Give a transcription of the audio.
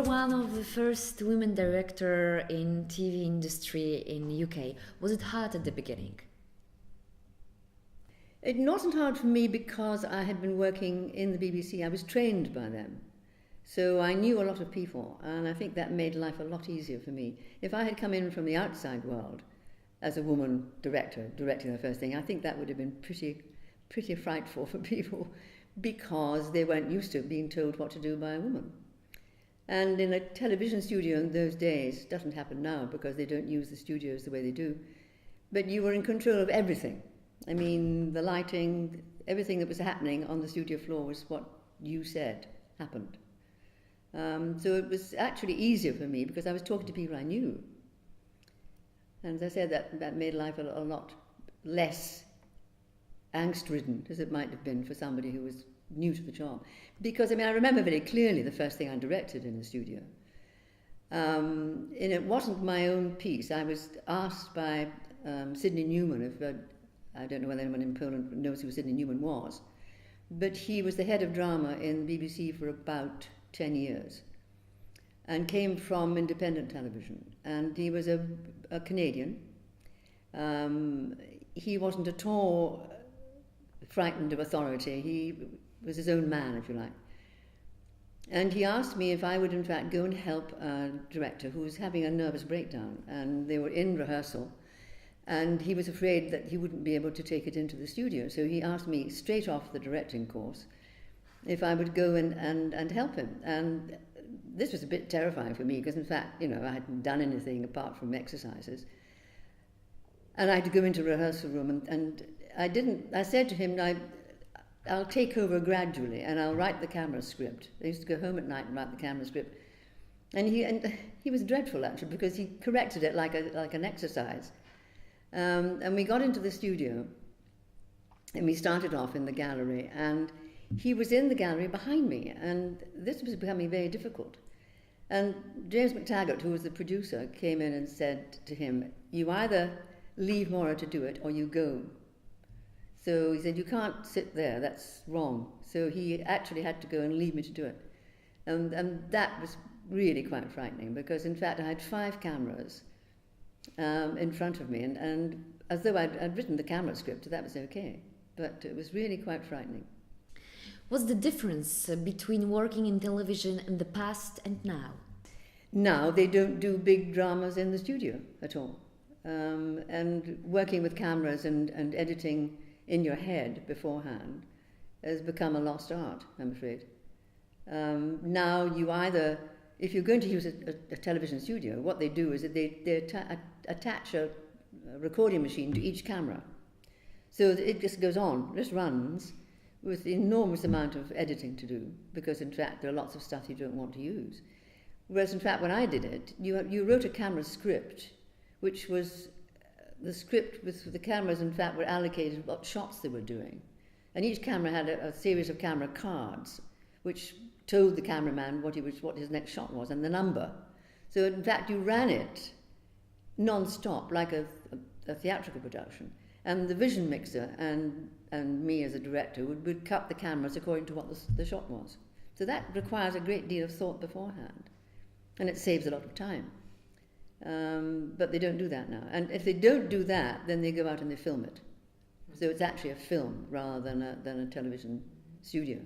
one of the first women director in TV industry in UK. Was it hard at the beginning? It wasn't hard for me because I had been working in the BBC. I was trained by them. So I knew a lot of people, and I think that made life a lot easier for me. If I had come in from the outside world as a woman director, directing the first thing, I think that would have been pretty frightful for people because they weren't used to being told what to do by a woman. And in a television studio in those days, it doesn't happen now because they don't use the studios the way they do, but you were in control of everything. I mean, the lighting, everything that was happening on the studio floor was what you said happened. So it was actually easier for me because I was talking to people I knew. And as I said, that made life a lot less angst-ridden as it might have been for somebody who was new to the job. Because, I mean, I remember very clearly the first thing I directed in the studio. And it wasn't my own piece. I was asked by Sidney Newman, I don't know whether anyone in Poland knows who Sidney Newman was, but he was the head of drama in the BBC for about 10 years and came from independent television. And he was a Canadian. He wasn't at all frightened of authority. He was his own man, if you like. And he asked me if I would, in fact, go and help a director who was having a nervous breakdown. And they were in rehearsal. And he was afraid that he wouldn't be able to take it into the studio. So he asked me straight off the directing course if I would go and help him. And this was a bit terrifying for me because, in fact, I hadn't done anything apart from exercises. And I had to go into a rehearsal room and I said to him, I'll take over gradually and I'll write the camera script. I used to go home at night and write the camera script. And he was dreadful, actually, because he corrected it like an exercise. And we got into the studio and we started off in the gallery, and he was in the gallery behind me, and this was becoming very difficult. And James McTaggart, who was the producer, came in and said to him, you either leave Moira to do it or you go. So he said, you can't sit there, that's wrong. So he actually had to go and leave me to do it. And that was really quite frightening because, in fact, I had 5 cameras in front of me, and as though I'd written the camera script, that was okay. But it was really quite frightening. What's the difference between working in television in the past and now? Now they don't do big dramas in the studio at all. And working with cameras and editing in your head beforehand has become a lost art, I'm afraid. Now you either, if you're going to use a television studio, what they do is that they attach a recording machine to each camera. So that it just goes on, just runs, with an enormous amount of editing to do, because in fact there are lots of stuff you don't want to use. Whereas in fact when I did it, you wrote a camera script, which was the script with the cameras in fact were allocated what shots they were doing. And each camera had a series of camera cards, which told the cameraman what his next shot was and the number. So in fact you ran it non-stop, like a theatrical production. And the vision mixer and me as a director would cut the cameras according to what the shot was. So that requires a great deal of thought beforehand. And it saves a lot of time. But they don't do that now. And if they don't do that, then they go out and they film it. So it's actually a film rather than a television studio.